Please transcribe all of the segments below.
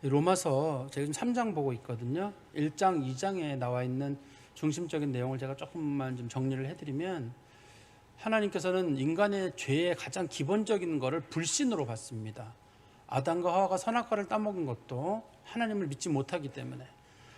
로마서 제가 지금 3장 보고 있거든요. 1장, 2장에 나와 있는 중심적인 내용을 제가 조금만 좀 정리를 해드리면, 하나님께서는 인간의 죄의 가장 기본적인 것을 불신으로 봤습니다. 아담과 하와가 선악과를 따먹은 것도 하나님을 믿지 못하기 때문에,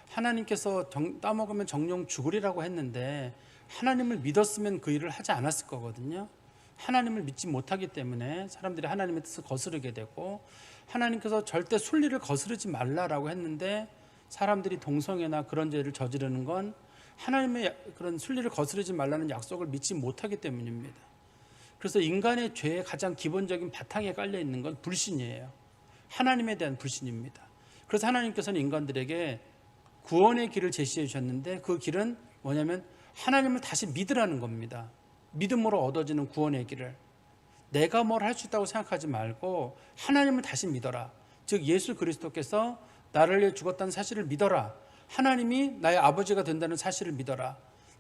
하나님께서 따먹으면 정령 죽으리라고 했는데 하나님을 믿었으면 그 일을 하지 않았을 거거든요. 하나님을 믿지 못하기 때문에 사람들이 하나님의 뜻을 거스르게 되고, 하나님께서 절대 순리를 거스르지 말라라고 했는데 사람들이 동성애나 그런 죄를 저지르는 건 하나님의 그런 순리를 거스르지 말라는 약속을 믿지 못하기 때문입니다. 그래서 인간의 죄의 가장 기본적인 바탕에 깔려 있는 건 불신이에요. 하나님에 대한 불신입니다. 그래서 하나님께서는 인간들에게 구원의 길을 제시해 주셨는데, 그 길은 뭐냐면 하나님을 다시 믿으라는 겁니다. 믿음으로 얻어지는 구원의 길을, 내가 뭘 할 수 있다고 생각하지 말고 하나님을 다시 믿어라. 즉 예수 그리스도께서 나를 위해 죽었다는 사실을 믿어라. 하나님이 나의 아버지가 된다는 사실을 믿어라.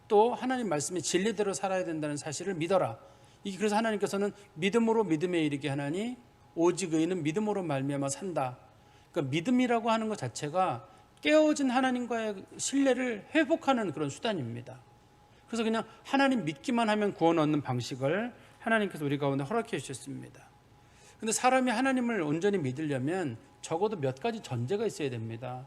또 하나님 말씀이 진리대로 살아야 된다는 사실을 믿어라. 그래서 하나님께서는 믿음으로 믿음에 이르게 하나니 오직 의인은 믿음으로 말미암아 산다. 그러니까 믿음이라고 하는 것 자체가 깨어진 하나님과의 신뢰를 회복하는 그런 수단입니다. 그래서 그냥 하나님 믿기만 하면 구원 얻는 방식을 하나님께서 우리 가운데 허락해 주셨습니다. 그런데 사람이 하나님을 온전히 믿으려면 적어도 몇 가지 전제가 있어야 됩니다.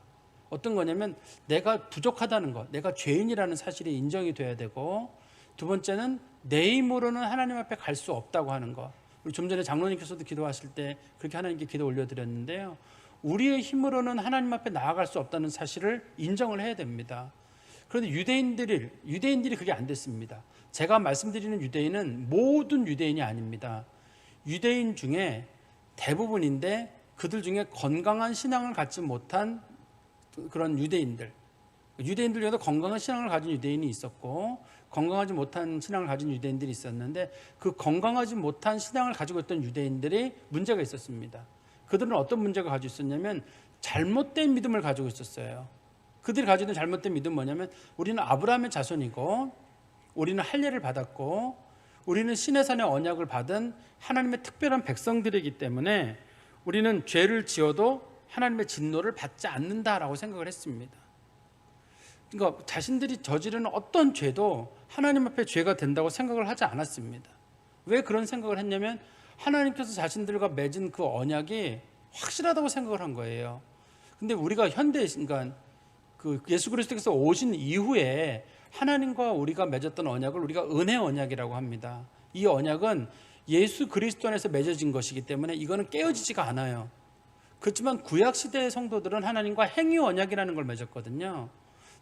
어떤 거냐면 내가 부족하다는 것, 내가 죄인이라는 사실이 인정이 돼야 되고, 두 번째는 내 힘으로는 하나님 앞에 갈 수 없다고 하는 것. 우리 좀 전에 장로님께서도 기도하실 때 그렇게 하나님께 기도 올려드렸는데요, 우리의 힘으로는 하나님 앞에 나아갈 수 없다는 사실을 인정을 해야 됩니다. 그런데 유대인들이 그게 안 됐습니다. 제가 말씀드리는 유대인은 모든 유대인이 아닙니다. 유대인 중에 대부분인데 그들 중에 건강한 신앙을 갖지 못한 그런 유대인들 중에도 건강한 신앙을 가진 유대인이 있었고 건강하지 못한 신앙을 가진 유대인들이 있었는데, 그 건강하지 못한 신앙을 가지고 있던 유대인들이 문제가 있었습니다. 그들은 어떤 문제가 가지고 있었냐면 잘못된 믿음을 가지고 있었어요. 그들이 가지고 있는 잘못된 믿음은 뭐냐면, 우리는 아브라함의 자손이고 우리는 할례를 받았고 우리는 시내산의 언약을 받은 하나님의 특별한 백성들이기 때문에 우리는 죄를 지어도 하나님의 진노를 받지 않는다라고 생각을 했습니다. 그러니까 자신들이 저지르는 어떤 죄도 하나님 앞에 죄가 된다고 생각을 하지 않았습니다. 왜 그런 생각을 했냐면 하나님께서 자신들과 맺은 그 언약이 확실하다고 생각을 한 거예요. 근데 우리가 현대 인간, 그 예수 그리스도께서 오신 이후에 하나님과 우리가 맺었던 언약을 우리가 은혜 언약이라고 합니다. 이 언약은 예수 그리스도 안에서 맺어진 것이기 때문에 이거는 깨어지지가 않아요. 그렇지만 구약 시대의 성도들은 하나님과 행위 언약이라는 걸 맺었거든요.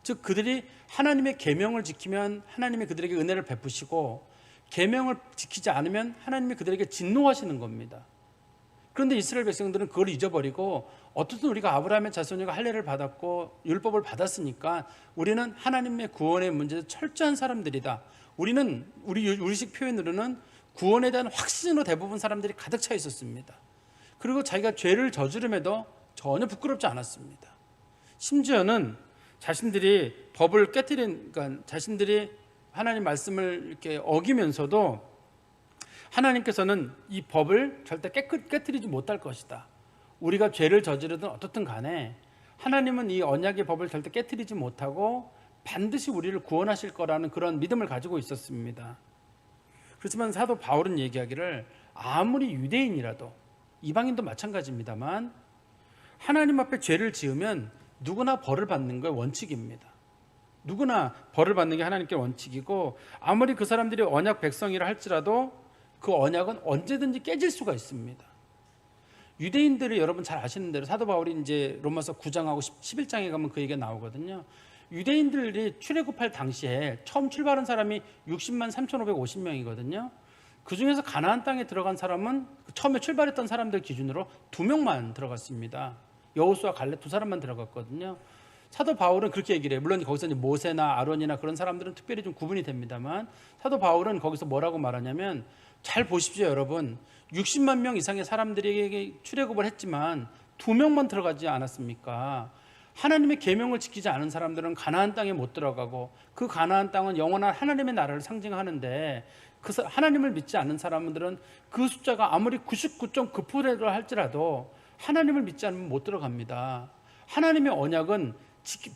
즉 그들이 하나님의 계명을 지키면 하나님이 그들에게 은혜를 베푸시고, 계명을 지키지 않으면 하나님이 그들에게 진노하시는 겁니다. 그런데 이스라엘 백성들은 그걸 잊어버리고, 어떻든 우리가 아브라함의 자손이고 할례를 받았고 율법을 받았으니까 우리는 하나님의 구원의 문제에서 철저한 사람들이다. 우리는 우리식 표현으로는 구원에 대한 확신으로 대부분 사람들이 가득 차 있었습니다. 그리고 자기가 죄를 저지름에도 전혀 부끄럽지 않았습니다. 심지어는 자신들이 법을 그러니까 자신들이 하나님 말씀을 이렇게 어기면서도 하나님께서는 이 법을 절대 깨뜨리지 못할 것이다. 우리가 죄를 저지르든 어떻든 간에 하나님은 이 언약의 법을 절대 깨뜨리지 못하고 반드시 우리를 구원하실 거라는 그런 믿음을 가지고 있었습니다. 그렇지만 사도 바울은 얘기하기를, 아무리 유대인이라도, 이방인도 마찬가지입니다만, 하나님 앞에 죄를 지으면 누구나 벌을 받는 게 원칙입니다. 누구나 벌을 받는 게 하나님께 원칙이고, 아무리 그 사람들이 언약 백성이라 할지라도 그 언약은 언제든지 깨질 수가 있습니다. 유대인들이 여러분 잘 아시는 대로 사도 바울이 이제 로마서 9장하고 11장에 가면 그 얘기가 나오거든요. 유대인들이 출애굽할 당시에 처음 출발한 사람이 60만 3,550명이거든요. 그 중에서 가나안 땅에 들어간 사람은 처음에 출발했던 사람들 기준으로 2명만 들어갔습니다. 여호수아 갈렙 2사람만 들어갔거든요. 사도 바울은 그렇게 얘기를 해요. 물론 거기서 이제 모세나 아론이나 그런 사람들은 특별히 좀 구분이 됩니다만, 사도 바울은 거기서 뭐라고 말하냐면, 잘 보십시오 여러분, 60만 명 이상의 사람들에게 출애굽을 했지만 2명만 들어가지 않았습니까? 하나님의 계명을 지키지 않은 사람들은 가나안 땅에 못 들어가고, 그 가나안 땅은 영원한 하나님의 나라를 상징하는데, 그 하나님을 믿지 않는 사람들은 그 숫자가 아무리 99.9%라 할지라도 하나님을 믿지 않으면 못 들어갑니다. 하나님의 언약은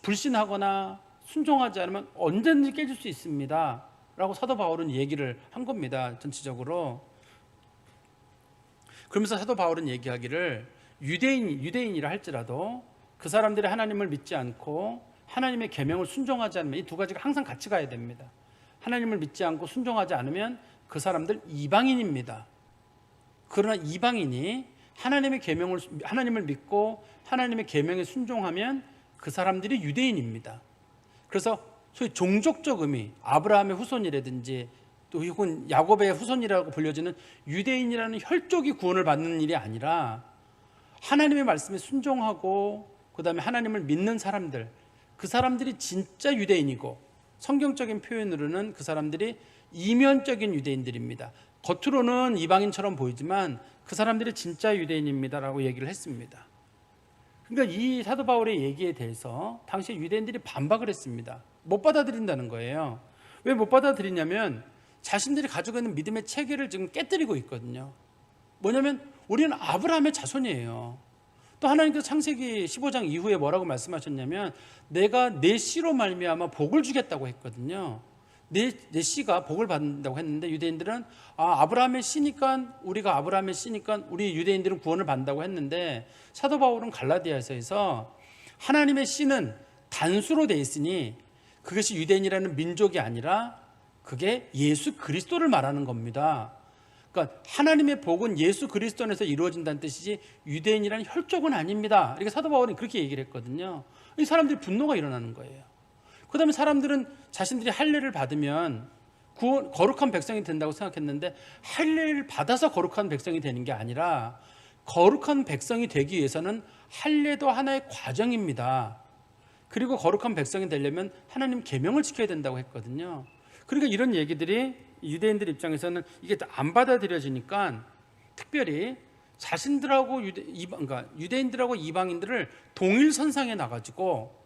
불신하거나 순종하지 않으면 언제든지 깨질 수 있습니다 라고 사도 바울은 얘기를 한 겁니다. 전체적으로. 그러면서 사도 바울은 얘기하기를 유대인이라 할지라도 그 사람들이 하나님을 믿지 않고 하나님의 계명을 순종하지 않으면 이 두 가지가 항상 같이 가야 됩니다. 하나님을 믿지 않고 순종하지 않으면 그 사람들 이방인입니다. 그러나 이방인이 하나님을 믿고 하나님의 계명에 순종하면 그 사람들이 유대인입니다. 그래서 소위 종족적 의미, 아브라함의 후손이라든지 또 혹은 야곱의 후손이라고 불려지는 유대인이라는 혈족이 구원을 받는 일이 아니라 하나님의 말씀에 순종하고 그다음에 하나님을 믿는 사람들, 그 사람들이 진짜 유대인이고 성경적인 표현으로는 그 사람들이 이면적인 유대인들입니다. 겉으로는 이방인처럼 보이지만 그 사람들이 진짜 유대인입니다라고 얘기를 했습니다. 그러니까 이 사도 바울의 얘기에 대해서 당시 유대인들이 반박을 했습니다. 못 받아들인다는 거예요. 왜 못 받아들이냐면 자신들이 가지고 있는 믿음의 체계를 지금 깨뜨리고 있거든요. 뭐냐면 우리는 아브라함의 자손이에요. 또 하나님께서 창세기 15장 이후에 뭐라고 말씀하셨냐면 내가 내 씨로 말미암아 복을 주겠다고 했거든요. 내 씨가 복을 받는다고 했는데 유대인들은 아브라함의 씨니까 우리가 아브라함의 씨니까 우리 유대인들은 구원을 받는다고 했는데 사도 바울은 갈라디아서에서 하나님의 씨는 단수로 돼 있으니 그것이 유대인이라는 민족이 아니라 그게 예수 그리스도를 말하는 겁니다. 그러니까 하나님의 복은 예수 그리스도 안에서 이루어진다는 뜻이지 유대인이라는 혈족은 아닙니다. 이렇게 사도 바울은 그렇게 얘기를 했거든요. 이 사람들이 분노가 일어나는 거예요. 그 다음에 사람들은 자신들이 할례를 받으면 거룩한 백성이 된다고 생각했는데 할례를 받아서 거룩한 백성이 되는 게 아니라 거룩한 백성이 되기 위해서는 할례도 하나의 과정입니다. 그리고 거룩한 백성이 되려면 하나님 계명을 지켜야 된다고 했거든요. 그러니까 이런 얘기들이 유대인들 입장에서는 이게 안 받아들여지니까 특별히 자신들하고 그러니까 유대인들하고 이방인들을 동일선상에 놔가지고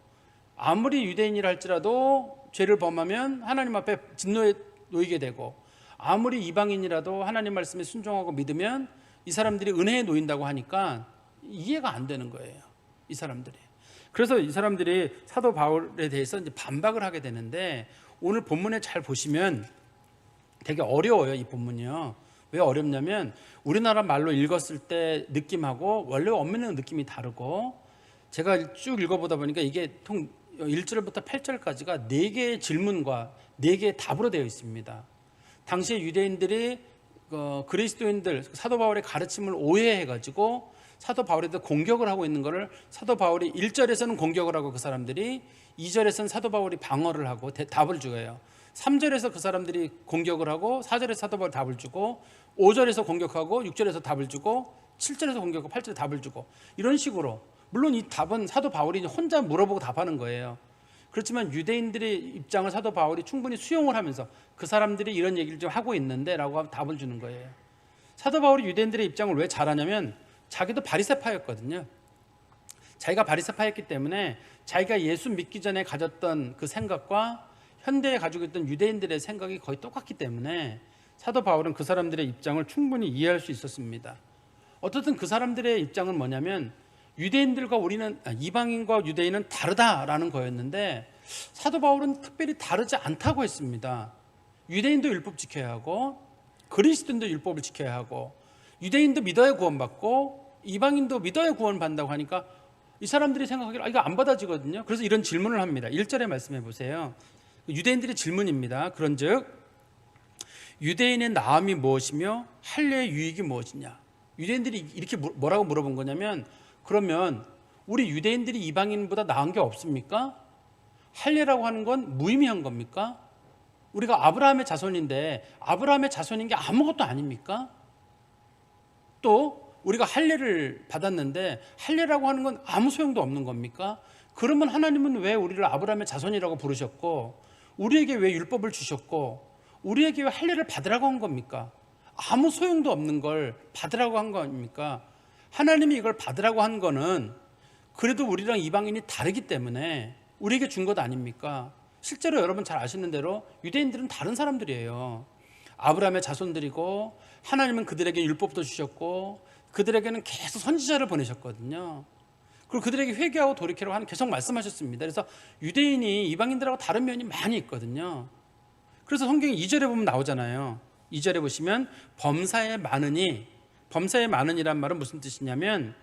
아무리 유대인이라 할지라도 죄를 범하면 하나님 앞에 진노에 놓이게 되고 아무리 이방인이라도 하나님 말씀에 순종하고 믿으면 이 사람들이 은혜에 놓인다고 하니까 이해가 안 되는 거예요. 이 사람들이. 그래서 이 사람들이 사도 바울에 대해서 이제 반박을 하게 되는데 오늘 본문에 잘 보시면 되게 어려워요. 이 본문이요. 왜 어렵냐면 우리나라 말로 읽었을 때 느낌하고 원래 원문의 느낌이 다르고 제가 쭉 읽어보다 보니까 이게 1절부터 8절까지가 4개의 질문과 4개의 답으로 되어 있습니다. 당시에 유대인들이 그리스도인들 사도 바울의 가르침을 오해해가지고 사도 바울에 대해 공격을 하고 있는 것을 사도 바울이 1절에서는 공격을 하고 그 사람들이 2절에서는 사도 바울이 방어를 하고 답을 주어요. 3절에서 그 사람들이 공격을 하고 4절에서 사도 바울이 답을 주고 5절에서 공격하고 6절에서 답을 주고 7절에서 공격하고 8절에 답을 주고 이런 식으로 물론 이 답은 사도 바울이 혼자 물어보고 답하는 거예요. 그렇지만 유대인들의 입장을 사도 바울이 충분히 수용을 하면서 그 사람들이 이런 얘기를 좀 하고 있는데 라고 답을 주는 거예요. 사도 바울이 유대인들의 입장을 왜 잘하냐면 자기도 바리새파였거든요. 자기가 바리새파였기 때문에 자기가 예수 믿기 전에 가졌던 그 생각과 현대에 가지고 있던 유대인들의 생각이 거의 똑같기 때문에 사도 바울은 그 사람들의 입장을 충분히 이해할 수 있었습니다. 어떻든 그 사람들의 입장은 뭐냐면 유대인들과 이방인과 유대인은 다르다라는 거였는데 사도 바울은 특별히 다르지 않다고 했습니다. 유대인도 율법 지켜야 하고 그리스도인도 율법을 지켜야 하고 유대인도 믿어야 구원받고 이방인도 믿어야 구원받는다고 하니까 이 사람들이 생각하기를 이거 안 받아지거든요. 그래서 이런 질문을 합니다. 1절에 말씀해 보세요. 유대인들의 질문입니다. 그런즉 유대인의 나음이 무엇이며 할례의 유익이 무엇이냐. 유대인들이 이렇게 뭐라고 물어본 거냐면 그러면 우리 유대인들이 이방인보다 나은 게 없습니까? 할례라고 하는 건 무의미한 겁니까? 우리가 아브라함의 자손인데 아브라함의 자손인 게 아무것도 아닙니까? 또 우리가 할례를 받았는데 할례라고 하는 건 아무 소용도 없는 겁니까? 그러면 하나님은 왜 우리를 아브라함의 자손이라고 부르셨고 우리에게 왜 율법을 주셨고 우리에게 왜 할례를 받으라고 한 겁니까? 아무 소용도 없는 걸 받으라고 한 겁니까? 하나님이 이걸 받으라고 한 거는 그래도 우리랑 이방인이 다르기 때문에 우리에게 준 것 아닙니까? 실제로 여러분 잘 아시는 대로 유대인들은 다른 사람들이에요. 아브라함의 자손들이고 하나님은 그들에게 율법도 주셨고 그들에게는 계속 선지자를 보내셨거든요. 그리고 그들에게 회개하고 돌이키라고 하는 계속 말씀하셨습니다. 그래서 유대인이 이방인들하고 다른 면이 많이 있거든요. 그래서 성경에 2절에 보면 나오잖아요. 2절에 보시면 범사에 많으니란 말은 무슨 뜻이냐면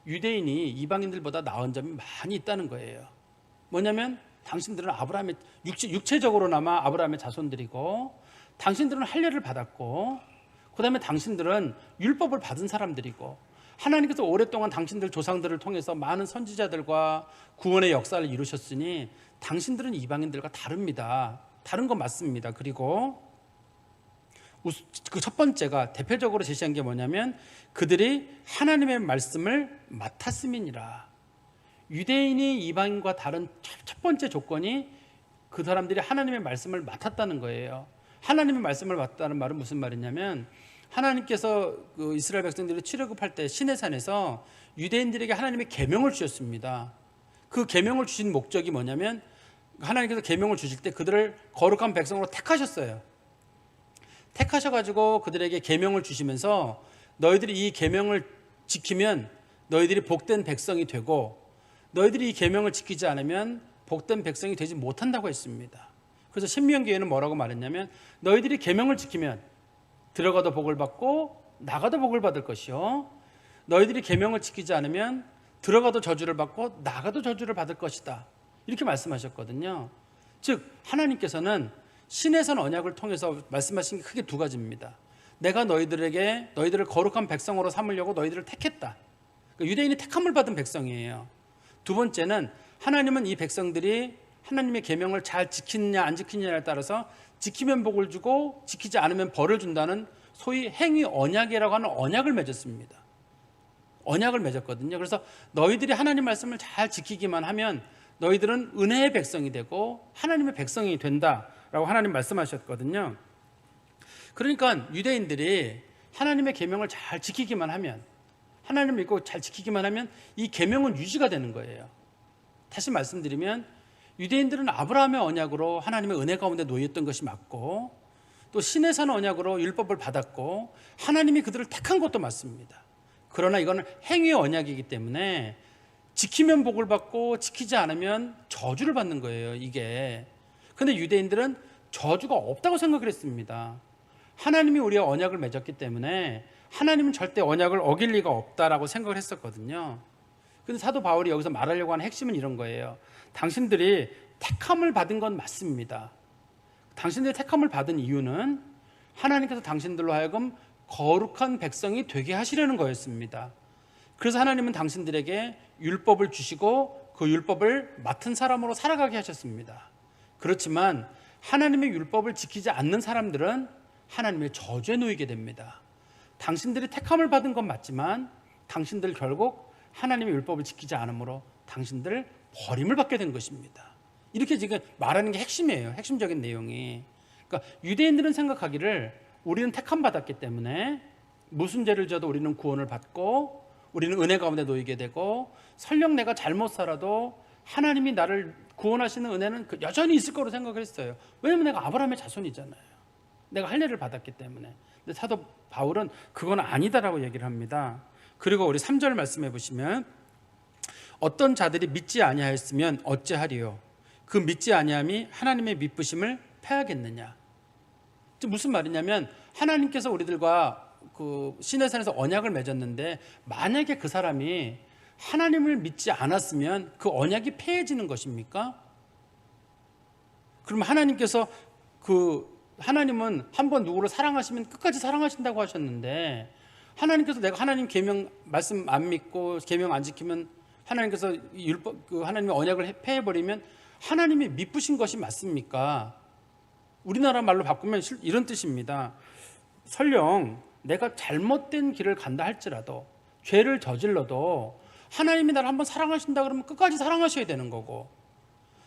유대인이 이방인들보다 나은 점이 많이 있다는 거예요. 뭐냐면 당신들은 아브라함의 육체적으로나마 아브라함의 자손들이고, 당신들은 할례를 받았고, 그 다음에 당신들은 율법을 받은 사람들이고, 하나님께서 오랫동안 당신들 조상들을 통해서 많은 선지자들과 구원의 역사를 이루셨으니 당신들은 이방인들과 다릅니다. 다른 건 맞습니다. 그리고 그 첫 번째가 대표적으로 제시한 게 뭐냐면 그들이 하나님의 말씀을 맡았음이니라. 유대인이 이방인과 다른 첫 번째 조건이 그 사람들이 하나님의 말씀을 맡았다는 거예요. 하나님의 말씀을 맡았다는 말은 무슨 말이냐면 하나님께서 그 이스라엘 백성들이 출애굽할 때 시내산에서 유대인들에게 하나님의 계명을 주셨습니다. 그 계명을 주신 목적이 뭐냐면 하나님께서 계명을 주실 때 그들을 거룩한 백성으로 택하셨어요. 택하셔가지고 그들에게 계명을 주시면서 너희들이 이 계명을 지키면 너희들이 복된 백성이 되고, 너희들이 이 계명을 지키지 않으면 복된 백성이 되지 못한다고 했습니다. 그래서 신명기에는 뭐라고 말했냐면 너희들이 계명을 지키면 들어가도 복을 받고 나가도 복을 받을 것이요, 너희들이 계명을 지키지 않으면 들어가도 저주를 받고 나가도 저주를 받을 것이다, 이렇게 말씀하셨거든요. 즉 하나님께서는 시내산 언약을 통해서 말씀하신 게 크게 두 가지입니다. 내가 너희들을 거룩한 백성으로 삼으려고 너희들을 택했다. 그러니까 유대인이 택함을 받은 백성이에요. 두 번째는 하나님은 이 백성들이 하나님의 계명을 잘 지키느냐 안 지키느냐에 따라서 지키면 복을 주고 지키지 않으면 벌을 준다는 소위 행위 언약이라고 하는 언약을 맺었습니다. 언약을 맺었거든요. 그래서 너희들이 하나님 말씀을 잘 지키기만 하면 너희들은 은혜의 백성이 되고 하나님의 백성이 된다라고 하나님 말씀하셨거든요. 그러니까 유대인들이 하나님의 계명을 잘 지키기만 하면, 하나님을 믿고 잘 지키기만 하면 이 계명은 유지가 되는 거예요. 다시 말씀드리면 유대인들은 아브라함의 언약으로 하나님의 은혜 가운데 놓였던 것이 맞고, 또 시내산 언약으로 율법을 받았고 하나님이 그들을 택한 것도 맞습니다. 그러나 이거는 행위의 언약이기 때문에 지키면 복을 받고 지키지 않으면 저주를 받는 거예요, 이게. 그런데 유대인들은 저주가 없다고 생각을 했습니다. 하나님이 우리와 언약을 맺었기 때문에 하나님은 절대 언약을 어길 리가 없다라고 생각을 했었거든요. 그런데 사도 바울이 여기서 말하려고 하는 핵심은 이런 거예요. 당신들이 택함을 받은 건 맞습니다. 당신들이 택함을 받은 이유는 하나님께서 당신들로 하여금 거룩한 백성이 되게 하시려는 거였습니다. 그래서 하나님은 당신들에게 율법을 주시고 그 율법을 맡은 사람으로 살아가게 하셨습니다. 그렇지만 하나님의 율법을 지키지 않는 사람들은 하나님의 저주에 놓이게 됩니다. 당신들이 택함을 받은 건 맞지만 당신들 결국 하나님의 율법을 지키지 않으므로 당신들 버림을 받게 된 것입니다. 이렇게 지금 말하는 게 핵심이에요. 핵심적인 내용이. 그러니까 유대인들은 생각하기를 우리는 택함 받았기 때문에 무슨 죄를 져도 우리는 구원을 받고 우리는 은혜 가운데 놓이게 되고, 설령 내가 잘못 살아도 하나님이 나를 구원하시는 은혜는 여전히 있을 거로 생각을 했어요. 왜냐하면 내가 아브라함의 자손이잖아요. 내가 할례를 받았기 때문에. 근데 사도 바울은 그건 아니다라고 얘기를 합니다. 그리고 우리 3절 말씀해 보시면 어떤 자들이 믿지 아니하였으면 어찌하리요? 그 믿지 아니함이 하나님의 미쁘심을 패하겠느냐? 무슨 말이냐면 하나님께서 우리들과 그 시내산에서 언약을 맺었는데 만약에 그 사람이 하나님을 믿지 않았으면 그 언약이 폐해지는 것입니까? 그럼 하나님께서 하나님은 한번 누구를 사랑하시면 끝까지 사랑하신다고 하셨는데, 하나님께서 내가 하나님 계명 말씀 안 믿고 계명 안 지키면 하나님께서 하나님의 언약을 폐해버리면 하나님이 미쁘신 것이 맞습니까? 우리나라 말로 바꾸면 이런 뜻입니다. 설령 내가 잘못된 길을 간다 할지라도, 죄를 저질러도 하나님이 나를 한번 사랑하신다 그러면 끝까지 사랑하셔야 되는 거고,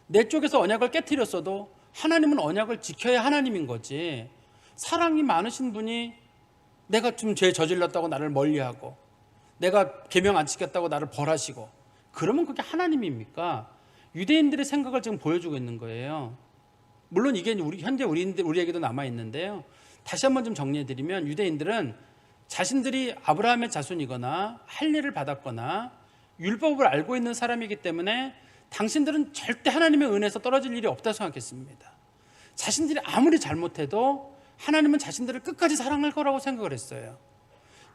내 쪽에서 언약을 깨트렸어도 하나님은 언약을 지켜야 하나님인 거지, 사랑이 많으신 분이 내가 좀 죄 저질렀다고 나를 멀리하고 내가 계명 안 지켰다고 나를 벌하시고 그러면 그게 하나님입니까? 유대인들의 생각을 지금 보여주고 있는 거예요. 물론 이게 현재 우리에게도 남아 있는데요. 다시 한번 좀 정리해드리면 유대인들은 자신들이 아브라함의 자손이거나 할례를 받았거나 율법을 알고 있는 사람이기 때문에 당신들은 절대 하나님의 은혜에서 떨어질 일이 없다고 생각했습니다. 자신들이 아무리 잘못해도 하나님은 자신들을 끝까지 사랑할 거라고 생각을 했어요.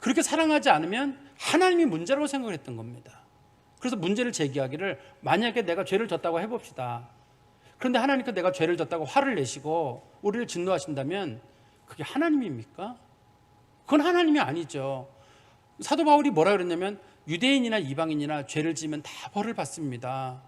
그렇게 사랑하지 않으면 하나님이 문제라고 생각을 했던 겁니다. 그래서 문제를 제기하기를, 만약에 내가 죄를 졌다고 해봅시다. 그런데 하나님께 내가 죄를 졌다고 화를 내시고 우리를 진노하신다면 그게 하나님입니까? 그건 하나님이 아니죠. 사도 바울이 뭐라 그랬냐면, 유대인이나 이방인이나 죄를 지으면 다 벌을 받습니다.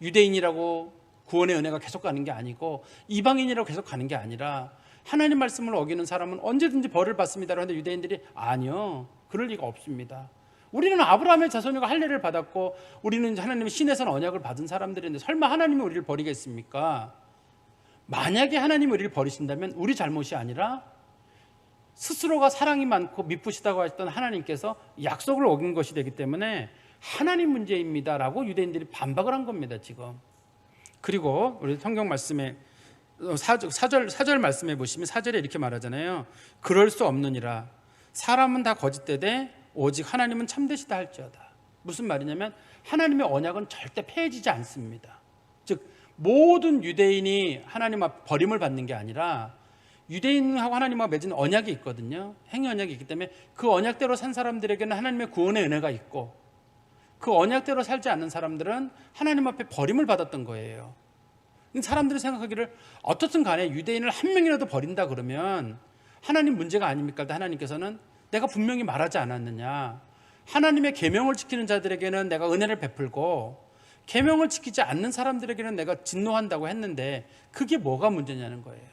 유대인이라고 구원의 은혜가 계속 가는 게 아니고 이방인이라고 계속 가는 게 아니라 하나님 말씀을 어기는 사람은 언제든지 벌을 받습니다라고 하는데, 유대인들이 아니요, 그럴 리가 없습니다. 우리는 아브라함의 자손이고 할례를 받았고 우리는 하나님의 신에서 언약을 받은 사람들인데 설마 하나님이 우리를 버리겠습니까? 만약에 하나님이 우리를 버리신다면 우리 잘못이 아니라 스스로가 사랑이 많고 미쁘시다고 하셨던 하나님께서 약속을 어긴 것이 되기 때문에 하나님 문제입니다라고 유대인들이 반박을 한 겁니다, 지금. 그리고 우리 성경 말씀에 사절 말씀해 보시면 4절에 이렇게 말하잖아요. 그럴 수 없느니라. 사람은 다 거짓되되 오직 하나님은 참되시다 할지어다. 무슨 말이냐면 하나님의 언약은 절대 폐해지지 않습니다. 즉 모든 유대인이 하나님 앞 버림을 받는 게 아니라 유대인하고 하나님과 맺은 언약이 있거든요. 행위 언약이 있기 때문에 그 언약대로 산 사람들에게는 하나님의 구원의 은혜가 있고, 그 언약대로 살지 않는 사람들은 하나님 앞에 버림을 받았던 거예요. 사람들이 생각하기를 어떻든 간에 유대인을 한 명이라도 버린다 그러면 하나님 문제가 아닙니까? 하나님께서는 내가 분명히 말하지 않았느냐, 하나님의 계명을 지키는 자들에게는 내가 은혜를 베풀고 계명을 지키지 않는 사람들에게는 내가 진노한다고 했는데 그게 뭐가 문제냐는 거예요.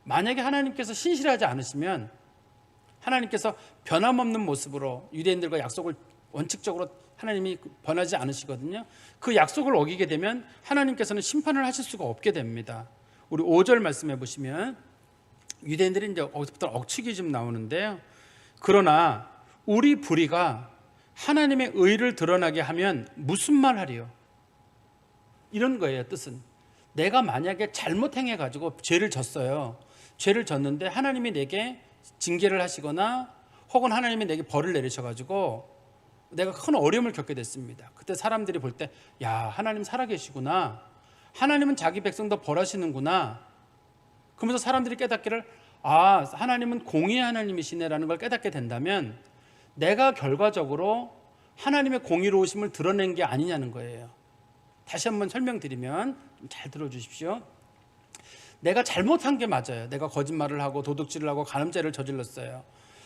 만약에 하나님께서 신실하지 않으시면 하나님께서 변함없는 모습으로 유대인들과 약속을 원칙적으로 하나님이 변하지 않으시거든요. 그 약속을 어기게 되면 하나님께서는 심판을 하실 수가 없게 됩니다. 우리 5절 말씀해 보시면 유대인들이 이제 거기서부터 억측이 좀 나오는데요. 그러나 우리 불의가 하나님의 의를 드러나게 하면 무슨 말 하리요? 이런 거예요, 뜻은. 내가 만약에 잘못 행해가지고 죄를 졌어요. 죄를 졌는데 하나님이 내게 징계를 하시거나 혹은 하나님이 내게 벌을 내리셔가지고 내가 큰 어려움을 겪게 됐습니다. 그때 사람들이 볼 때, 야, 하나님 살아계시구나, 하나님은 자기 백성도 벌하시는구나, 그러면서 사람들이 깨닫기를, 아, 하나님은 공의의 하나님이시네라는 걸 깨닫게 된다면 내가 결과적으로 하나님의 공의로우심을 드러낸 게 아니냐는 거예요. 다시 한번 설명드리면 잘 들어주십시오. 내가 잘못한 게 맞아요. 내가 거짓말을 하고 도둑질을 하고 간음죄를 저질렀어요.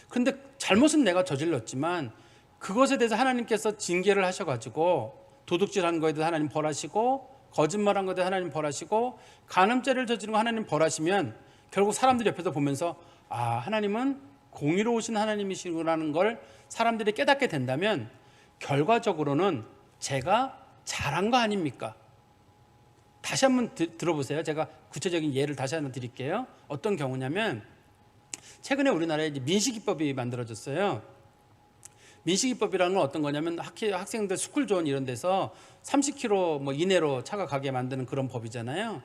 그런데 잘못은 내가 저질렀지만 그것에 대해서 하나님께서 징계를 하셔가지고, 도둑질한 거에 대해서 하나님 벌하시고, 거짓말한 거에 대해서 하나님 벌하시고, 간음죄를 저지른 거 하나님 벌하시면 결국 사람들이 옆에서 보면서, 아, 하나님은 공의로우신 하나님이시라는 걸 사람들이 깨닫게 된다면 결과적으로는 제가 잘한 거 아닙니까? 다시 한번 들어보세요. 제가 구체적인 예를 다시 한번 드릴게요. 어떤 경우냐면, 최근에 우리나라에 이제 민식이법이 만들어졌어요. 민식이법이라는 건 어떤 거냐면 학생들 스쿨존 이런 데서 30km 이내로 차가 가게 만드는 그런 법이잖아요.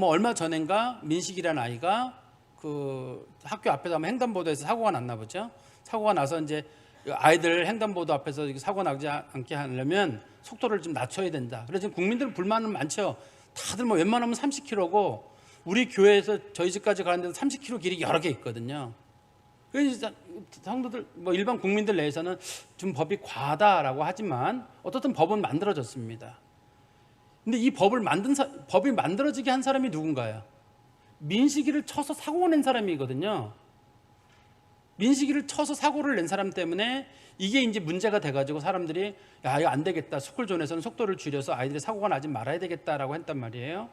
얼마 전인가 민식이라는 아이가 그 학교 앞에서 아마 횡단보도에서 사고가 났나 보죠. 사고가 나서 이제 아이들 횡단보도 앞에서 사고 나지 않게 하려면 속도를 좀 낮춰야 된다. 그래서 지금 국민들 불만은 많죠. 다들 웬만하면 30km고 우리 교회에서 저희 집까지 가는데 30km 길이 여러 개 있거든요. 그래서 성도들 일반 국민들 내에서는 좀 법이 과하다라고 하지만 어떻든 법은 만들어졌습니다. 근데 이 법이 만들어지게 한 사람이 누군가요? 민식이를 쳐서 사고가 낸 사람이거든요. 민식이를 쳐서 사고를 낸 사람 때문에 이게 이제 문제가 돼가지고 사람들이, 야, 이거 안 되겠다, 스쿨존에서는 속도를 줄여서 아이들이 사고가 나지 말아야 되겠다라고 했단 말이에요.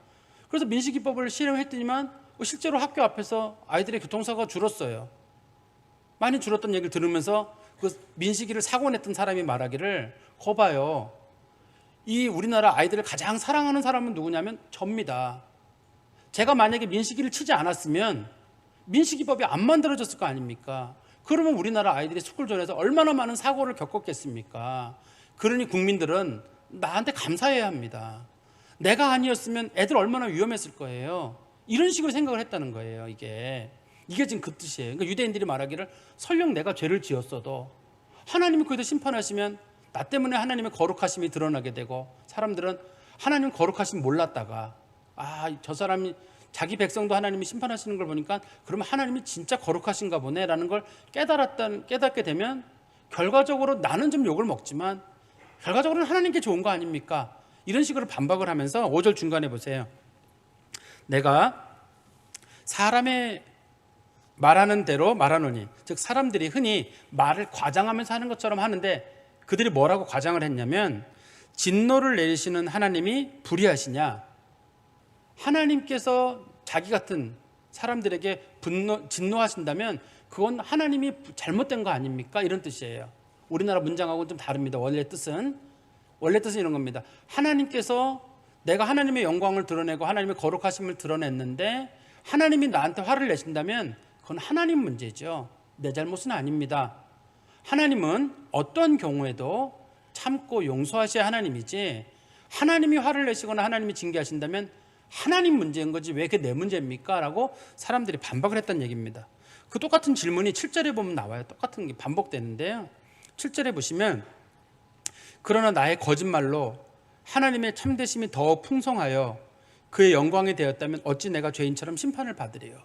그래서 민식이법을 실행했더니만 실제로 학교 앞에서 아이들의 교통사고가 줄었어요. 많이 줄었던 얘기를 들으면서 그 민식이를 사고 냈던 사람이 말하기를, 거 봐요, 이 우리나라 아이들을 가장 사랑하는 사람은 누구냐면 접니다. 제가 만약에 민식이를 치지 않았으면 민식이법이 안 만들어졌을 거 아닙니까? 그러면 우리나라 아이들이 스쿨존에서 얼마나 많은 사고를 겪었겠습니까? 그러니 국민들은 나한테 감사해야 합니다. 내가 아니었으면 애들 얼마나 위험했을 거예요. 이런 식으로 생각을 했다는 거예요, 이게. 이게 지금 그 뜻이에요. 그러니까 유대인들이 말하기를 설령 내가 죄를 지었어도 하나님이 그에도 심판하시면 나 때문에 하나님의 거룩하심이 드러나게 되고, 사람들은 하나님 거룩하심 몰랐다가 저 사람이 자기 백성도 하나님이 심판하시는 걸 보니까 그러면 하나님이 진짜 거룩하신가 보네라는 걸 깨닫게 되면 결과적으로 나는 좀 욕을 먹지만 결과적으로는 하나님께 좋은 거 아닙니까? 이런 식으로 반박을 하면서 5절 중간에 보세요. 내가 사람의 말하는 대로 말하노니, 즉 사람들이 흔히 말을 과장하면서 하는 것처럼 하는데 그들이 뭐라고 과장을 했냐면, 진노를 내리시는 하나님이 불의하시냐, 하나님께서 자기 같은 사람들에게 진노하신다면 그건 하나님이 잘못된 거 아닙니까? 이런 뜻이에요. 우리나라 문장하고는 좀 다릅니다. 원래 뜻은 이런 겁니다. 하나님께서 내가 하나님의 영광을 드러내고 하나님의 거룩하심을 드러냈는데 하나님이 나한테 화를 내신다면 그건 하나님 문제죠. 내 잘못은 아닙니다. 하나님은 어떤 경우에도 참고 용서하셔야 하나님이지, 하나님이 화를 내시거나 하나님이 징계하신다면 하나님 문제인 거지 왜 그게 내 문제입니까? 라고 사람들이 반박을 했다는 얘기입니다. 그 똑같은 질문이 7절에 보면 나와요. 똑같은 게 반복되는데요. 7절에 보시면, 그러나 나의 거짓말로 하나님의 참되심이 더 풍성하여 그의 영광이 되었다면 어찌 내가 죄인처럼 심판을 받으리요.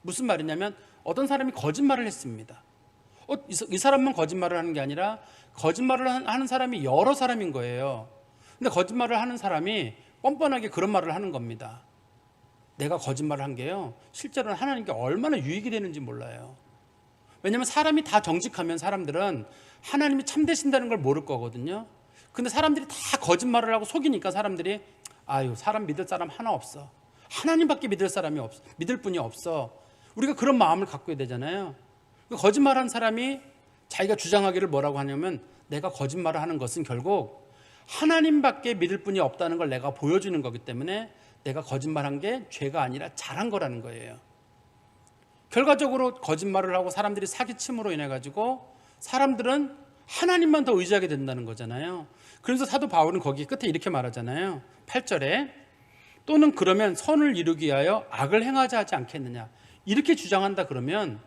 무슨 말이냐면 어떤 사람이 거짓말을 했습니다. 이 사람만 거짓말을 하는 게 아니라 거짓말을 하는 사람이 여러 사람인 거예요. 근데 거짓말을 하는 사람이 뻔뻔하게 그런 말을 하는 겁니다. 내가 거짓말을 한 게요, 실제로는 하나님께 얼마나 유익이 되는지 몰라요. 왜냐하면 사람이 다 정직하면 사람들은 하나님이 참되신다는 걸 모를 거거든요. 근데 사람들이 다 거짓말을 하고 속이니까 사람들이 사람 믿을 사람 하나 없어, 하나님밖에 믿을 사람이 없어, 믿을 분이 없어. 우리가 그런 마음을 갖고 해야 되잖아요. 거짓말한 사람이 자기가 주장하기를 뭐라고 하냐면, 내가 거짓말을 하는 것은 결국 하나님밖에 믿을 분이 없다는 걸 내가 보여주는 거기 때문에 내가 거짓말한 게 죄가 아니라 잘한 거라는 거예요. 결과적으로 거짓말을 하고 사람들이 사기침으로 인해 가지고 사람들은 하나님만 더 의지하게 된다는 거잖아요. 그래서 사도 바울은 거기 끝에 이렇게 말하잖아요. 8절에 또는 그러면 선을 이루기 위하여 악을 행하자 하지 않겠느냐, 이렇게 주장한다 그러면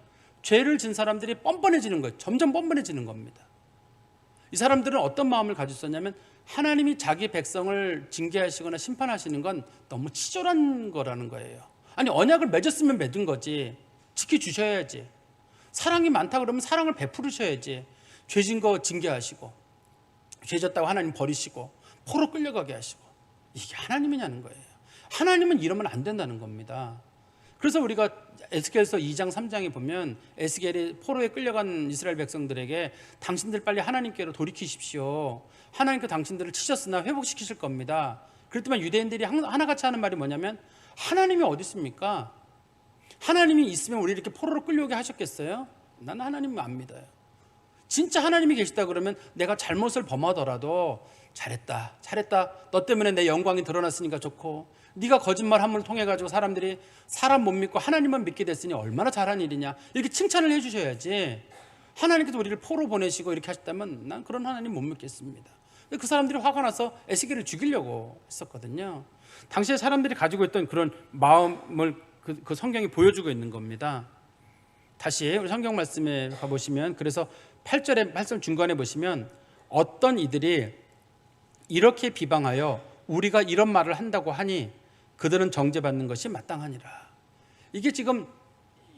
죄를 진 사람들이 뻔뻔해지는 거예요. 점점 뻔뻔해지는 겁니다. 이 사람들은 어떤 마음을 가지고 있었냐면, 하나님이 자기 백성을 징계하시거나 심판하시는 건 너무 치졸한 거라는 거예요. 아니, 언약을 맺었으면 맺은 거지, 지켜주셔야지. 사랑이 많다 그러면 사랑을 베풀으셔야지. 죄진 거 징계하시고, 죄졌다고 하나님 버리시고 포로 끌려가게 하시고, 이게 하나님이냐는 거예요. 하나님은 이러면 안 된다는 겁니다. 그래서 우리가 에스겔서 2장 3장에 보면 에스겔이 포로에 끌려간 이스라엘 백성들에게 당신들 빨리 하나님께로 돌이키십시오, 하나님께 당신들을 치셨으나 회복시키실 겁니다. 그랬더니 유대인들이 하나같이 하는 말이 뭐냐면, 하나님이 어디 있습니까? 하나님이 있으면 우리 이렇게 포로로 끌려오게 하셨겠어요? 나는 하나님을 안 믿어요. 진짜 하나님이 계시다 그러면 내가 잘못을 범하더라도 잘했다, 너 때문에 내 영광이 드러났으니까 좋고, 네가 거짓말함을 통해 가지고 사람들이 사람 못 믿고 하나님만 믿게 됐으니 얼마나 잘한 일이냐, 이렇게 칭찬을 해주셔야지. 하나님께서 우리를 포로 보내시고 이렇게 하셨다면 난 그런 하나님 못 믿겠습니다. 그 사람들이 화가 나서 에스겔을 죽이려고 했었거든요. 당시에 사람들이 가지고 있던 그런 마음을 그 성경이 보여주고 있는 겁니다. 다시 우리 성경 말씀에 가보시면, 그래서 8절의 말씀 중간에 보시면, 어떤 이들이 이렇게 비방하여 우리가 이런 말을 한다고 하니 그들은 정죄받는 것이 마땅하니라. 이게 지금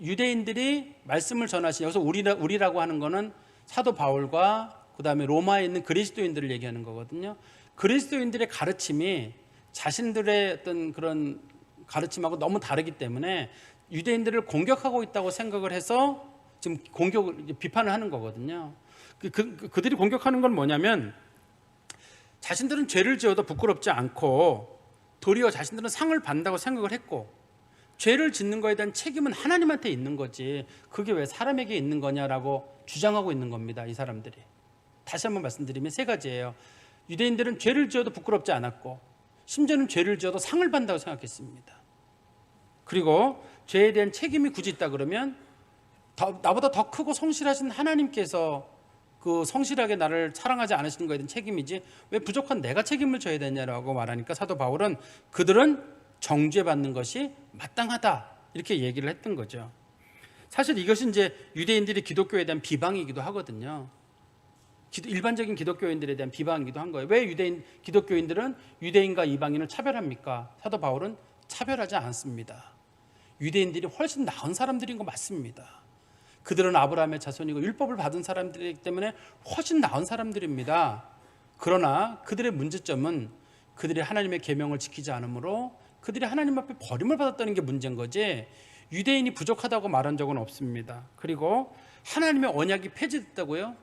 유대인들이 말씀을 전하신, 여기서 우리라고 하는 거는 사도 바울과 그 다음에 로마에 있는 그리스도인들을 얘기하는 거거든요. 그리스도인들의 가르침이 자신들의 어떤 그런 가르침하고 너무 다르기 때문에 유대인들을 공격하고 있다고 생각을 해서 지금 비판을 하는 거거든요. 그들이 공격하는 건 뭐냐면, 자신들은 죄를 지어도 부끄럽지 않고 도리어 자신들은 상을 받는다고 생각을 했고, 죄를 짓는 거에 대한 책임은 하나님한테 있는 거지 그게 왜 사람에게 있는 거냐라고 주장하고 있는 겁니다. 이 사람들이. 다시 한번 말씀드리면 세 가지예요. 유대인들은 죄를 지어도 부끄럽지 않았고, 심지어는 죄를 지어도 상을 받는다고 생각했습니다. 그리고 죄에 대한 책임이 굳이 있다 그러면 나보다 더 크고 성실하신 하나님께서 그 성실하게 나를 사랑하지 않으시는 거에 대한 책임이지 왜 부족한 내가 책임을 져야 되냐라고 말하니까, 사도 바울은 그들은 정죄받는 것이 마땅하다 이렇게 얘기를 했던 거죠. 사실 이것이 이제 유대인들이 기독교에 대한 비방이기도 하거든요. 일반적인 기독교인들에 대한 비방이기도 한 거예요. 왜 기독교인들은 유대인과 이방인을 차별합니까? 사도 바울은 차별하지 않습니다. 유대인들이 훨씬 나은 사람들인 거 맞습니다. 그들은 아브라함의 자손이고 율법을 받은 사람들이기 때문에 훨씬 나은 사람들입니다. 그러나 그들의 문제점은 그들이 하나님의 계명을 지키지 않으므로 그들이 하나님 앞에 버림을 받았다는 게 문제인 거지, 유대인이 부족하다고 말한 적은 없습니다. 그리고 하나님의 언약이 폐지됐다고요?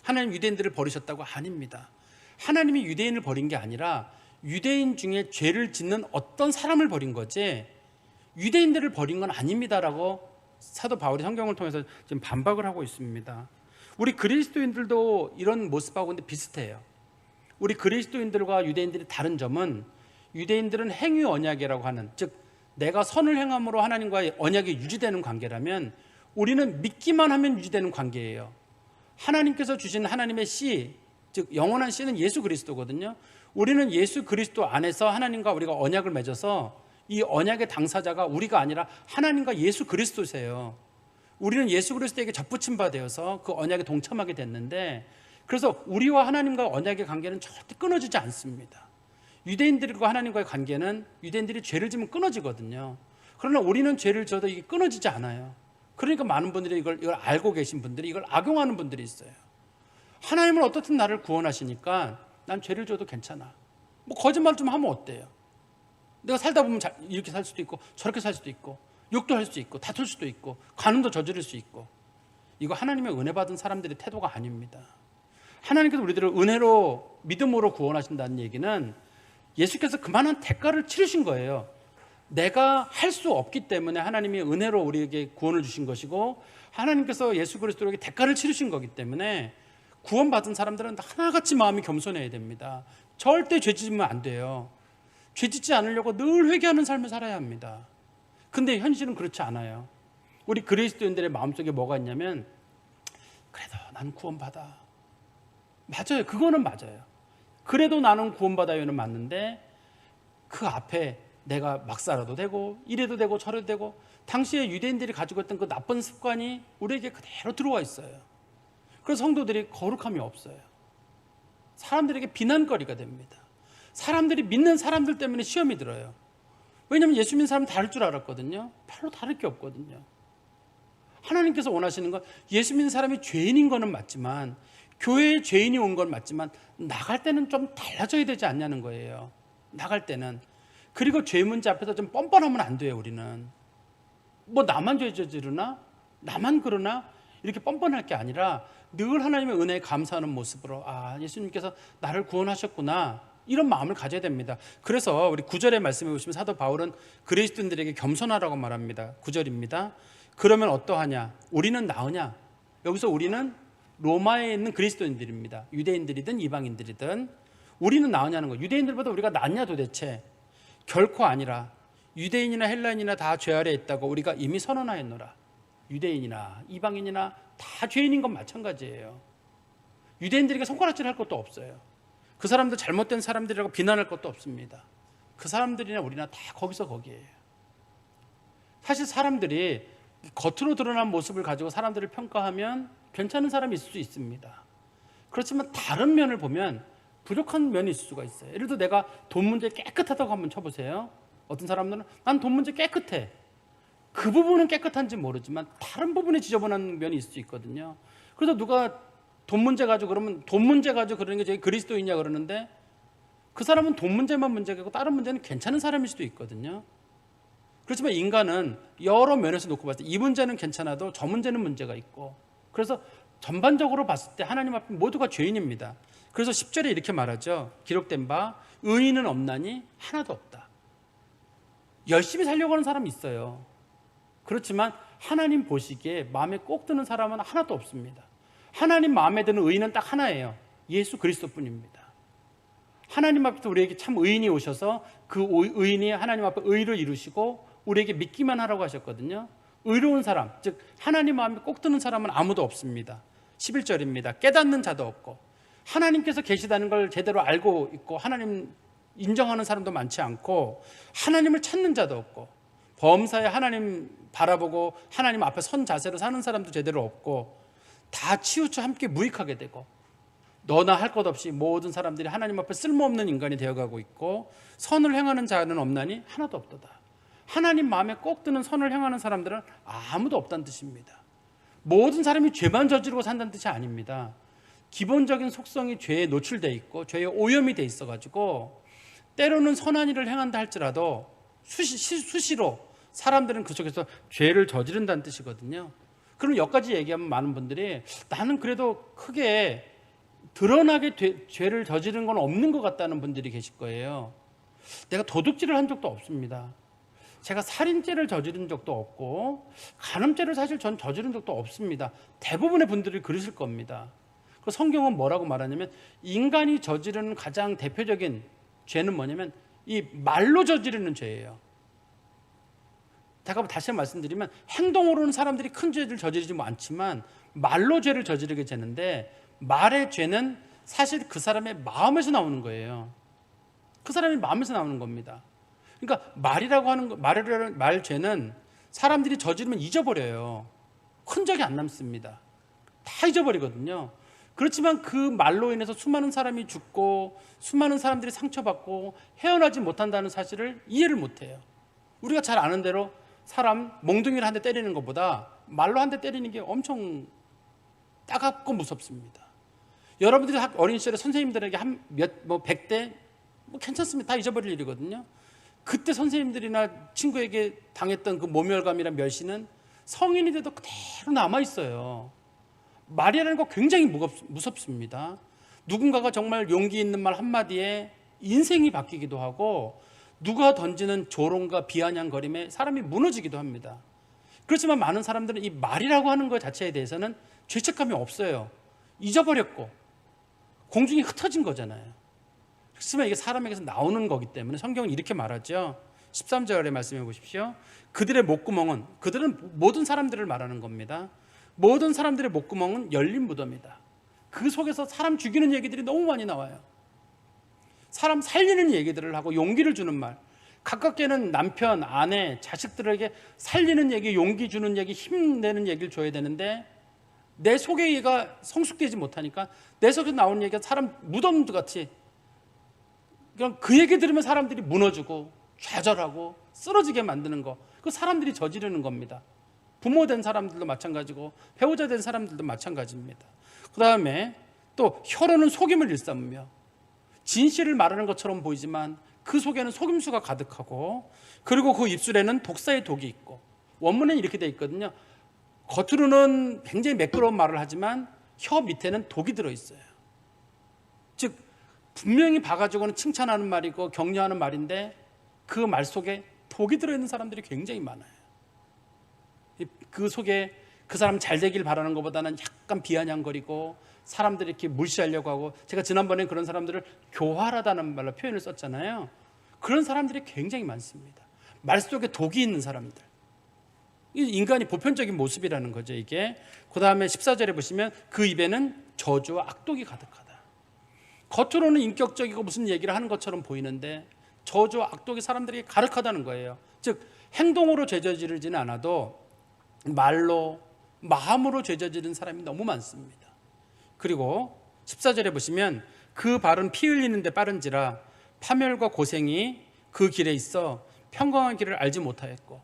하나님 유대인들을 버리셨다고? 아닙니다. 하나님이 유대인을 버린 게 아니라 유대인 중에 죄를 짓는 어떤 사람을 버린 거지 유대인들을 버린 건 아닙니다라고 사도 바울이 성경을 통해서 지금 반박을 하고 있습니다. 우리 그리스도인들도 이런 모습하고 근데 비슷해요. 우리 그리스도인들과 유대인들이 다른 점은, 유대인들은 행위 언약이라고 하는, 즉 내가 선을 행함으로 하나님과의 언약이 유지되는 관계라면 우리는 믿기만 하면 유지되는 관계예요. 하나님께서 주신 하나님의 씨, 즉 영원한 씨는 예수 그리스도거든요. 우리는 예수 그리스도 안에서 하나님과 우리가 언약을 맺어서 이 언약의 당사자가 우리가 아니라 하나님과 예수 그리스도세요. 우리는 예수 그리스도에게 접붙임 바 되어서 그 언약에 동참하게 됐는데, 그래서 우리와 하나님과 언약의 관계는 절대 끊어지지 않습니다. 유대인들과 하나님과의 관계는 유대인들이 죄를 지면 끊어지거든요. 그러나 우리는 죄를 져도 이게 끊어지지 않아요. 그러니까 많은 분들이 이걸 알고 계신 분들이 이걸 악용하는 분들이 있어요. 하나님은 어떻든 나를 구원하시니까 난 죄를 져도 괜찮아. 뭐 거짓말 좀 하면 어때요? 내가 살다 보면 이렇게 살 수도 있고 저렇게 살 수도 있고 욕도 할 수 있고 다툴 수도 있고 간음도 저지를 수 있고. 이거 하나님의 은혜 받은 사람들의 태도가 아닙니다. 하나님께서 우리들을 은혜로 믿음으로 구원하신다는 얘기는 예수께서 그만한 대가를 치르신 거예요. 내가 할 수 없기 때문에 하나님이 은혜로 우리에게 구원을 주신 것이고, 하나님께서 예수 그리스도에게 대가를 치르신 거기 때문에 구원받은 사람들은 하나같이 마음이 겸손해야 됩니다. 절대 죄 짓으면 안 돼요. 죄 짓지 않으려고 늘 회개하는 삶을 살아야 합니다. 근데 현실은 그렇지 않아요. 우리 그리스도인들의 마음속에 뭐가 있냐면, 그래도 나는 구원받아. 맞아요. 그거는 맞아요. 그래도 나는 구원받아요는 맞는데, 그 앞에 내가 막 살아도 되고 이래도 되고 저래도 되고, 당시에 유대인들이 가지고 있던 그 나쁜 습관이 우리에게 그대로 들어와 있어요. 그래서 성도들이 거룩함이 없어요. 사람들에게 비난거리가 됩니다. 사람들이 믿는 사람들 때문에 시험이 들어요. 왜냐하면 예수 믿는 사람은 다를 줄 알았거든요. 별로 다를 게 없거든요. 하나님께서 원하시는 건 예수 믿는 사람이 죄인인 거는 맞지만, 교회에 죄인이 온 건 맞지만 나갈 때는 좀 달라져야 되지 않냐는 거예요. 나갈 때는. 그리고 죄 문제 앞에서 좀 뻔뻔하면 안 돼요. 우리는 뭐 나만 죄 저지르나, 나만 그러나 이렇게 뻔뻔할 게 아니라 늘 하나님의 은혜에 감사하는 모습으로, 아, 예수님께서 나를 구원하셨구나, 이런 마음을 가져야 됩니다. 그래서 우리 9절의 말씀에 보시면 사도 바울은 그리스도인들에게 겸손하라고 말합니다. 9절입니다. 그러면 어떠하냐? 우리는 나으냐? 여기서 우리는 로마에 있는 그리스도인들입니다. 유대인들이든 이방인들이든 우리는 나으냐는 거예요. 유대인들보다 우리가 낫냐 도대체? 결코 아니라 유대인이나 헬라인이나 다 죄 아래에 있다고 우리가 이미 선언하였노라. 유대인이나 이방인이나 다 죄인인 건 마찬가지예요. 유대인들에게 손가락질 할 것도 없어요. 그 사람들 잘못된 사람들이라고 비난할 것도 없습니다. 그 사람들이나 우리나 다 거기서 거기에요. 사실 사람들이 겉으로 드러난 모습을 가지고 사람들을 평가하면 괜찮은 사람이 있을 수 있습니다. 그렇지만 다른 면을 보면 부족한 면이 있을 수가 있어요. 예를 들어 내가 돈 문제 깨끗하다고 한번 쳐보세요. 어떤 사람들은 난 돈 문제 깨끗해. 그 부분은 깨끗한지 모르지만 다른 부분에 지저분한 면이 있을 수 있거든요. 그래서 누가 돈 문제 가지고 그러면 돈 문제 가지고 그러는 게 저기 그리스도이냐 그러는데, 그 사람은 돈 문제만 문제고 다른 문제는 괜찮은 사람일 수도 있거든요. 그렇지만 인간은 여러 면에서 놓고 봤을 때 이 문제는 괜찮아도 저 문제는 문제가 있고, 그래서 전반적으로 봤을 때 하나님 앞에 모두가 죄인입니다. 그래서 10절에 이렇게 말하죠. 기록된 바 의인은 없나니 하나도 없다. 열심히 살려고 하는 사람이 있어요. 그렇지만 하나님 보시기에 마음에 꼭 드는 사람은 하나도 없습니다. 하나님 마음에 드는 의인은 딱 하나예요. 예수 그리스도뿐입니다. 하나님 앞에서 우리에게 참 의인이 오셔서 그 의인이 하나님 앞에 의를 이루시고 우리에게 믿기만 하라고 하셨거든요. 의로운 사람, 즉 하나님 마음에 꼭 드는 사람은 아무도 없습니다. 11절입니다. 깨닫는 자도 없고, 하나님께서 계시다는 걸 제대로 알고 있고 하나님 인정하는 사람도 많지 않고, 하나님을 찾는 자도 없고, 범사에 하나님 바라보고 하나님 앞에 선 자세로 사는 사람도 제대로 없고 다 치우쳐 함께 무익하게 되고 너나 할 것 없이 모든 사람들이 하나님 앞에 쓸모없는 인간이 되어가고 있고 선을 행하는 자는 없나니 하나도 없도다. 하나님 마음에 꼭 드는 선을 행하는 사람들은 아무도 없다는 뜻입니다. 모든 사람이 죄만 저지르고 산다는 뜻이 아닙니다. 기본적인 속성이 죄에 노출되어 있고 죄에 오염이 돼 있어가지고 때로는 선한 일을 행한다 할지라도 수시로 사람들은 그 속에서 죄를 저지른다는 뜻이거든요. 그럼 여기까지 얘기하면 많은 분들이 나는 그래도 크게 드러나게 죄를 저지른 건 없는 것 같다는 분들이 계실 거예요. 내가 도둑질을 한 적도 없습니다. 제가 살인죄를 저지른 적도 없고 간음죄를 사실 전 저지른 적도 없습니다. 대부분의 분들이 그러실 겁니다. 그 성경은 뭐라고 말하냐면 인간이 저지르는 가장 대표적인 죄는 뭐냐면 이 말로 저지르는 죄예요. 제가 다시 말씀드리면 행동으로는 사람들이 큰 죄를 저지르지 않지만 말로 죄를 저지르게 되는데 말의 죄는 사실 그 사람의 마음에서 나오는 거예요. 그 사람의 마음에서 나오는 겁니다. 그러니까 말이라고 하는 거, 말 죄는 사람들이 저지르면 잊어버려요. 흔적이 안 남습니다. 다 잊어버리거든요. 그렇지만 그 말로 인해서 수많은 사람이 죽고 수많은 사람들이 상처받고 헤어나지 못한다는 사실을 이해를 못해요. 우리가 잘 아는 대로 사람 몽둥이를 한 대 때리는 것보다 말로 한 대 때리는 게 엄청 따갑고 무섭습니다. 여러분들이 어린 시절에 선생님들에게 뭐 100대 뭐 괜찮습니다. 다 잊어버릴 일이거든요. 그때 선생님들이나 친구에게 당했던 그 모멸감이나 멸시는 성인이 돼도 그대로 남아있어요. 말이라는 거 굉장히 무섭습니다. 누군가가 정말 용기 있는 말 한마디에 인생이 바뀌기도 하고 누가 던지는 조롱과 비아냥거림에 사람이 무너지기도 합니다. 그렇지만 많은 사람들은 이 말이라고 하는 것 자체에 대해서는 죄책감이 없어요. 잊어버렸고 공중에 흩어진 거잖아요. 그렇지만 이게 사람에게서 나오는 거기 때문에 성경은 이렇게 말하죠. 13절에 말씀해 보십시오. 그들의 목구멍은, 그들은 모든 사람들을 말하는 겁니다. 모든 사람들의 목구멍은 열린 무덤이다. 그 속에서 사람 죽이는 얘기들이 너무 많이 나와요. 사람 살리는 얘기들을 하고 용기를 주는 말, 가깝게는 남편, 아내, 자식들에게 살리는 얘기, 용기 주는 얘기, 힘내는 얘기를 줘야 되는데 내 속의 얘기가 성숙되지 못하니까 내 속에서 나오는 얘기가 사람 무덤 같이 그냥 그 얘기 들으면 사람들이 무너지고 좌절하고 쓰러지게 만드는 거, 그 사람들이 저지르는 겁니다. 부모 된 사람들도 마찬가지고 배우자 된 사람들도 마찬가지입니다. 그 다음에 또 혀로는 속임을 일삼으며 진실을 말하는 것처럼 보이지만 그 속에는 속임수가 가득하고 그리고 그 입술에는 독사의 독이 있고 원문에는 이렇게 되어 있거든요. 겉으로는 굉장히 매끄러운 말을 하지만 혀 밑에는 독이 들어있어요. 즉 분명히 봐가지고는 칭찬하는 말이고 격려하는 말인데 그 말 속에 독이 들어있는 사람들이 굉장히 많아요. 그 속에 그 사람 잘 되길 바라는 것보다는 약간 비아냥거리고 사람들이 이렇게 무시하려고 하고, 제가 지난번에 그런 사람들을 교활하다는 말로 표현을 썼잖아요. 그런 사람들이 굉장히 많습니다. 말 속에 독이 있는 사람들, 인간이 보편적인 모습이라는 거죠 이게. 그 다음에 14절에 보시면 그 입에는 저주와 악독이 가득하다. 겉으로는 인격적이고 무슨 얘기를 하는 것처럼 보이는데 저주와 악독이 사람들에게 가득하다는 거예요. 즉 행동으로 죄 저지르지는 않아도 말로 마음으로 죄 저지른 사람이 너무 많습니다. 그리고 14절에 보시면 그 발은 피 흘리는 데 빠른지라 파멸과 고생이 그 길에 있어 평강한 길을 알지 못하였고,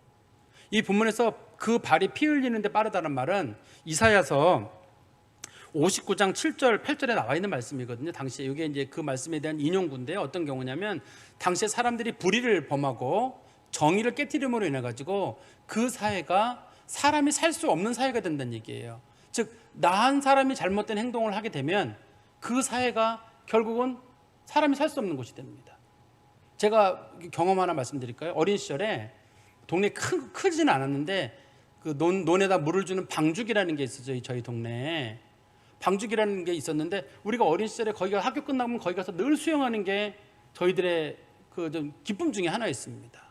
이 본문에서 그 발이 피 흘리는 데 빠르다는 말은 이사야서 59장 7절 8절에 나와 있는 말씀이거든요. 당시에 이게 이제 그 말씀에 대한 인용구인데 어떤 경우냐면 당시에 사람들이 불의를 범하고 정의를 깨트림으로 인해 가지고 그 사회가 사람이 살 수 없는 사회가 된다는 얘기예요. 즉 나한 사람이 잘못된 행동을 하게 되면 그 사회가 결국은 사람이 살 수 없는 곳이 됩니다. 제가 경험 하나 말씀드릴까요? 어린 시절에 동네 크지는 않았는데 그 논에다 물을 주는 방죽이라는 게 있었죠. 저희 동네에 방죽이라는 게 있었는데 우리가 어린 시절에 거기가 학교 끝나면 거기 가서 늘 수영하는 게 저희들의 그 좀 기쁨 중에 하나였습니다.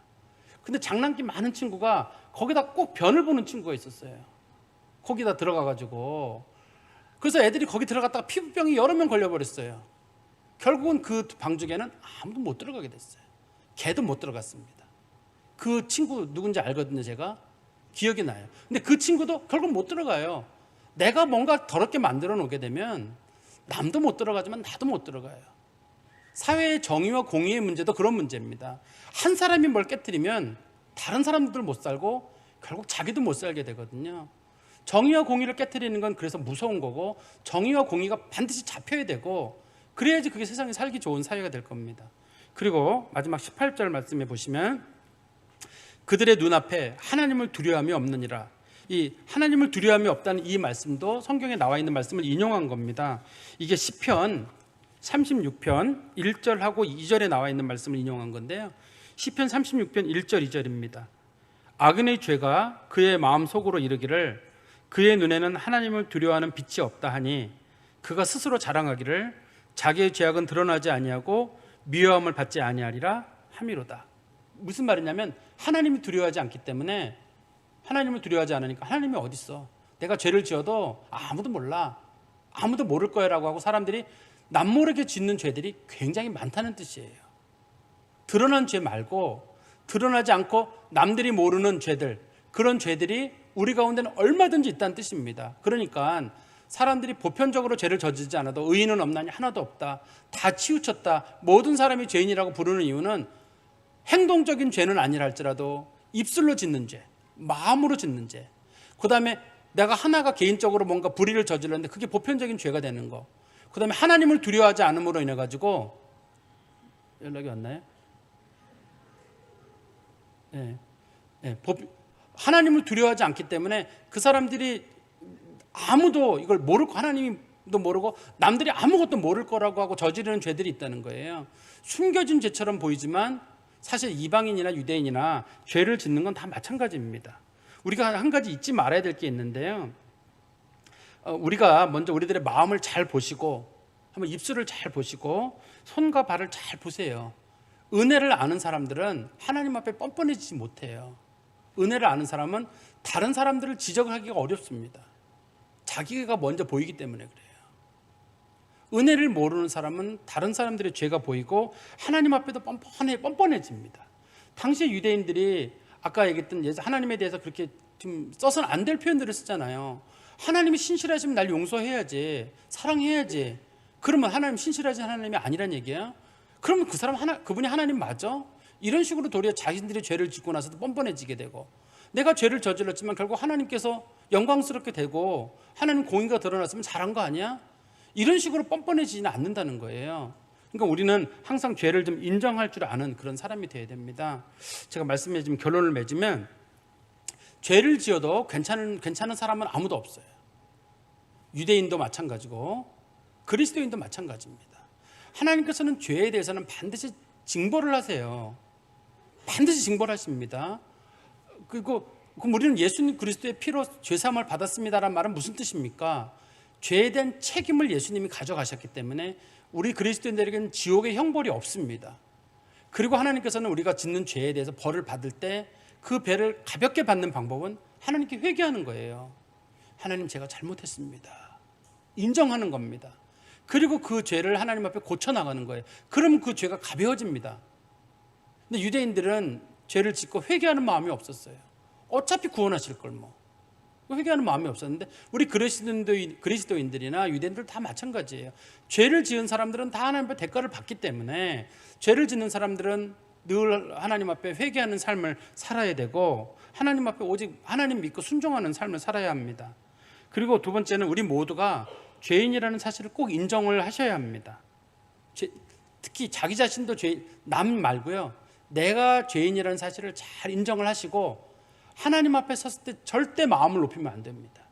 근데 장난기 많은 친구가 거기다 꼭 변을 보는 친구가 있었어요. 거기다 들어가가지고. 그래서 애들이 거기 들어갔다가 피부병이 여러 명 걸려버렸어요. 결국은 그 방죽에는 아무도 못 들어가게 됐어요. 걔도 못 들어갔습니다. 그 친구 누군지 알거든요. 제가 기억이 나요. 근데 그 친구도 결국 못 들어가요. 내가 뭔가 더럽게 만들어 놓게 되면 남도 못 들어가지만 나도 못 들어가요. 사회의 정의와 공의의 문제도 그런 문제입니다. 한 사람이 뭘 깨뜨리면 다른 사람들 못 살고 결국 자기도 못 살게 되거든요. 정의와 공의를 깨뜨리는 건 그래서 무서운 거고, 정의와 공의가 반드시 잡혀야 되고, 그래야지 그게 세상에 살기 좋은 사회가 될 겁니다. 그리고 마지막 18절 말씀에 보시면 그들의 눈앞에 하나님을 두려움이 없느니라. 이 하나님을 두려움이 없다는 이 말씀도 성경에 나와 있는 말씀을 인용한 겁니다. 이게 시편 36편 1절하고 2절에 나와 있는 말씀을 인용한 건데요. 시편 36편 1절 2절입니다. 악인의 죄가 그의 마음 속으로 이르기를 그의 눈에는 하나님을 두려워하는 빛이 없다 하니 그가 스스로 자랑하기를 자기의 죄악은 드러나지 아니하고 미워함을 받지 아니하리라 함이로다. 무슨 말이냐면 하나님이 두려워하지 않기 때문에, 하나님을 두려워하지 않으니까 하나님이 어디 있어? 내가 죄를 지어도 아무도 몰라, 아무도 모를 거야 라고 하고 사람들이 남모르게 짓는 죄들이 굉장히 많다는 뜻이에요. 드러난 죄 말고 드러나지 않고 남들이 모르는 죄들, 그런 죄들이 우리 가운데는 얼마든지 있다는 뜻입니다. 그러니까 사람들이 보편적으로 죄를 저지르지 않아도 의인은 없나니 하나도 없다, 다 치우쳤다, 모든 사람이 죄인이라고 부르는 이유는 행동적인 죄는 아니라 할지라도 입술로 짓는 죄, 마음으로 짓는 죄, 그 다음에 내가 하나가 개인적으로 뭔가 불의를 저질렀는데 그게 보편적인 죄가 되는 거, 그 다음에 하나님을 두려워하지 않음으로 인해 가지고, 연락이 왔나요? 하나님을 두려워하지 않기 때문에 그 사람들이 아무도 이걸 모르고, 하나님도 모르고 남들이 아무것도 모를 거라고 하고 저지르는 죄들이 있다는 거예요. 숨겨진 죄처럼 보이지만 사실 이방인이나 유대인이나 죄를 짓는 건 다 마찬가지입니다. 우리가 한 가지 잊지 말아야 될 게 있는데요. 우리가 먼저 우리들의 마음을 잘 보시고, 한번 입술을 잘 보시고 손과 발을 잘 보세요. 은혜를 아는 사람들은 하나님 앞에 뻔뻔해지지 못해요. 은혜를 아는 사람은 다른 사람들을 지적하기가 어렵습니다. 자기가 먼저 보이기 때문에 그래요. 은혜를 모르는 사람은 다른 사람들의 죄가 보이고 하나님 앞에도 뻔뻔해집니다. 당시 유대인들이 아까 얘기했던 하나님에 대해서 그렇게 좀 써서는 안 될 표현들을 쓰잖아요. 하나님이 신실하시면 날 용서해야지, 사랑해야지. 그러면 하나님 신실하신 하나님이 아니란 얘기야? 그러면 그 사람 그분이 하나님 맞아? 이런 식으로 도리어 자신들이 죄를 짓고 나서도 뻔뻔해지게 되고, 내가 죄를 저질렀지만 결국 하나님께서 영광스럽게 되고 하나님 공의가 드러났으면 잘한 거 아니야? 이런 식으로 뻔뻔해지지는 않는다는 거예요. 그러니까 우리는 항상 죄를 좀 인정할 줄 아는 그런 사람이 되어야 됩니다. 제가 말씀에 좀 결론을 맺으면, 죄를 지어도 괜찮은 사람은 아무도 없어요. 유대인도 마찬가지고 그리스도인도 마찬가지입니다. 하나님께서는 죄에 대해서는 반드시 징벌을 하세요. 반드시 징벌하십니다. 그리고 우리는 예수님 그리스도의 피로 죄사함을 받았습니다라는 말은 무슨 뜻입니까? 죄에 대한 책임을 예수님이 가져가셨기 때문에 우리 그리스도인들에게는 지옥의 형벌이 없습니다. 그리고 하나님께서는 우리가 짓는 죄에 대해서 벌을 받을 때 그 배를 가볍게 받는 방법은 하나님께 회개하는 거예요. 하나님, 제가 잘못했습니다. 인정하는 겁니다. 그리고 그 죄를 하나님 앞에 고쳐나가는 거예요. 그러면 그 죄가 가벼워집니다. 근데 유대인들은 죄를 짓고 회개하는 마음이 없었어요. 어차피 구원하실 걸 뭐. 회개하는 마음이 없었는데 우리 그리스도인들이나 유대인들 다 마찬가지예요. 죄를 지은 사람들은 다 하나님 앞에 대가를 받기 때문에 죄를 짓는 사람들은 늘 하나님 앞에 회개하는 삶을 살아야 되고, 하나님 앞에 오직 하나님 믿고 순종하는 삶을 살아야 합니다. 그리고 두 번째는 우리 모두가 죄인이라는 사실을 꼭 인정을 하셔야 합니다. 특히 자기 자신도 남 말고요, 내가 죄인이라는 사실을 잘 인정을 하시고 하나님 앞에 섰을 때 절대 마음을 높이면 안 됩니다.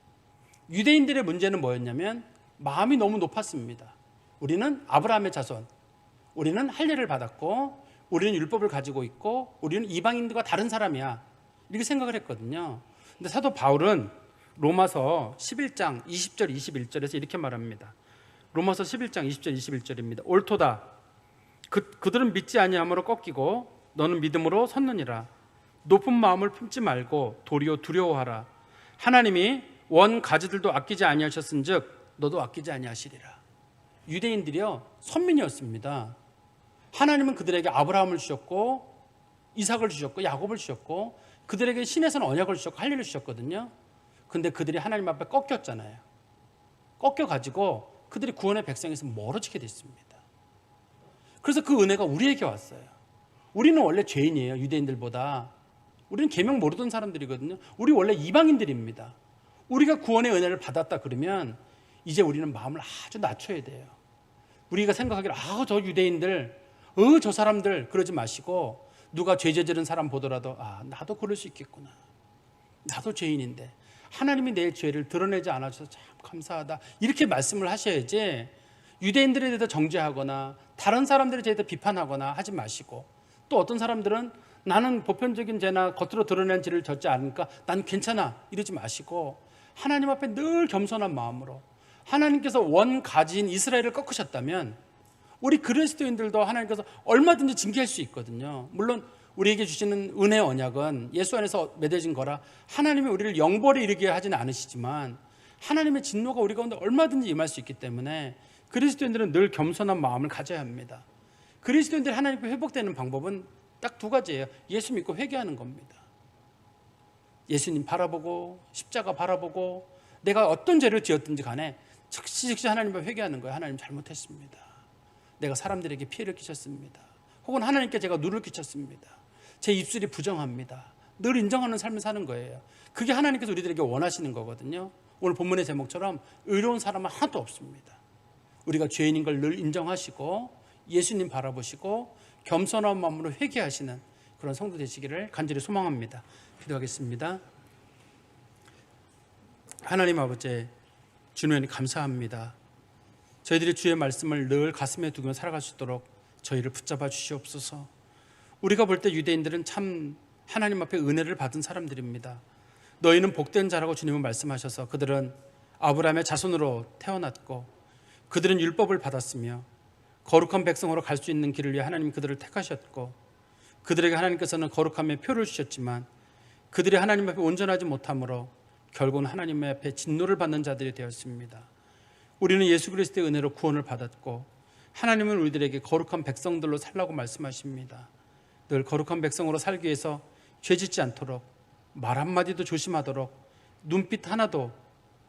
유대인들의 문제는 뭐였냐면 마음이 너무 높았습니다. 우리는 아브라함의 자손, 우리는 할례를 받았고 우리는 율법을 가지고 있고 우리는 이방인들과 다른 사람이야, 이렇게 생각을 했거든요. 근데 사도 바울은 로마서 11장 20절 21절에서 이렇게 말합니다. 로마서 11장 20절 21절입니다. 옳도다. 그들은 믿지 아니함으로 꺾이고 너는 믿음으로 섰느니라. 높은 마음을 품지 말고 도리어 두려워하라. 하나님이 원 가지들도 아끼지 아니하셨은즉 너도 아끼지 아니하시리라. 유대인들이요 선민이었습니다. 하나님은 그들에게 아브라함을 주셨고 이삭을 주셨고 야곱을 주셨고 그들에게 신에서는 언약을 주셨고 할례를 주셨거든요. 근데 그들이 하나님 앞에 꺾였잖아요. 꺾여가지고 그들이 구원의 백성에서 멀어지게 됐습니다. 그래서 그 은혜가 우리에게 왔어요. 우리는 원래 죄인이에요. 유대인들보다. 우리는 계명 모르던 사람들이거든요. 우리 원래 이방인들입니다. 우리가 구원의 은혜를 받았다 그러면 이제 우리는 마음을 아주 낮춰야 돼요. 우리가 생각하기를 저 유대인들, 저 사람들 그러지 마시고 누가 죄 저지른 사람 보더라도 나도 그럴 수 있겠구나. 나도 죄인인데 하나님이 내 죄를 드러내지 않아주셔서 참 감사하다. 이렇게 말씀을 하셔야지 유대인들에 대해서 정죄하거나 다른 사람들에 대해서 비판하거나 하지 마시고 또 어떤 사람들은 나는 보편적인 죄나 겉으로 드러낸 죄를 졌지 않으니까 난 괜찮아 이러지 마시고 하나님 앞에 늘 겸손한 마음으로 하나님께서 원 가진 이스라엘을 꺾으셨다면 우리 그리스도인들도 하나님께서 얼마든지 징계할 수 있거든요. 물론 우리에게 주시는 은혜 언약은 예수 안에서 맺어진 거라 하나님이 우리를 영벌에 이르게 하지는 않으시지만 하나님의 진노가 우리 가운데 얼마든지 임할 수 있기 때문에 그리스도인들은 늘 겸손한 마음을 가져야 합니다. 그리스도인들이 하나님께 회복되는 방법은 딱 두 가지예요. 예수 믿고 회개하는 겁니다. 예수님 바라보고 십자가 바라보고 내가 어떤 죄를 지었든지 간에 즉시 하나님 앞에 회개하는 거예요. 하나님 잘못했습니다. 내가 사람들에게 피해를 끼쳤습니다. 혹은 하나님께 제가 누를 끼쳤습니다. 제 입술이 부정합니다. 늘 인정하는 삶을 사는 거예요. 그게 하나님께서 우리들에게 원하시는 거거든요. 오늘 본문의 제목처럼 의로운 사람은 하나도 없습니다. 우리가 죄인인 걸 늘 인정하시고 예수님 바라보시고 겸손한 마음으로 회개하시는 그런 성도 되시기를 간절히 소망합니다. 기도하겠습니다. 하나님 아버지, 주님 감사합니다. 저희들이 주의 말씀을 늘 가슴에 두고 살아갈 수 있도록 저희를 붙잡아 주시옵소서. 우리가 볼 때 유대인들은 참 하나님 앞에 은혜를 받은 사람들입니다. 너희는 복된 자라고 주님은 말씀하셔서 그들은 아브라함의 자손으로 태어났고 그들은 율법을 받았으며 거룩한 백성으로 갈 수 있는 길을 위해 하나님 그들을 택하셨고 그들에게 하나님께서는 거룩함의 표를 주셨지만 그들이 하나님 앞에 온전하지 못함으로 결국은 하나님 앞에 진노를 받는 자들이 되었습니다. 우리는 예수 그리스도의 은혜로 구원을 받았고 하나님은 우리들에게 거룩한 백성들로 살라고 말씀하십니다. 늘 거룩한 백성으로 살기 위해서 죄짓지 않도록 말 한마디도 조심하도록 눈빛 하나도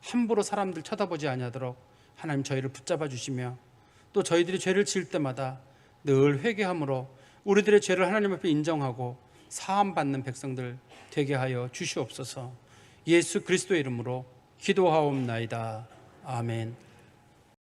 함부로 사람들 쳐다보지 아니하도록 하나님 저희를 붙잡아 주시며 또 저희들이 죄를 지을 때마다 늘 회개함으로 우리들의 죄를 하나님 앞에 인정하고 사함받는 백성들 되게 하여 주시옵소서. 예수 그리스도의 이름으로 기도하옵나이다. 아멘.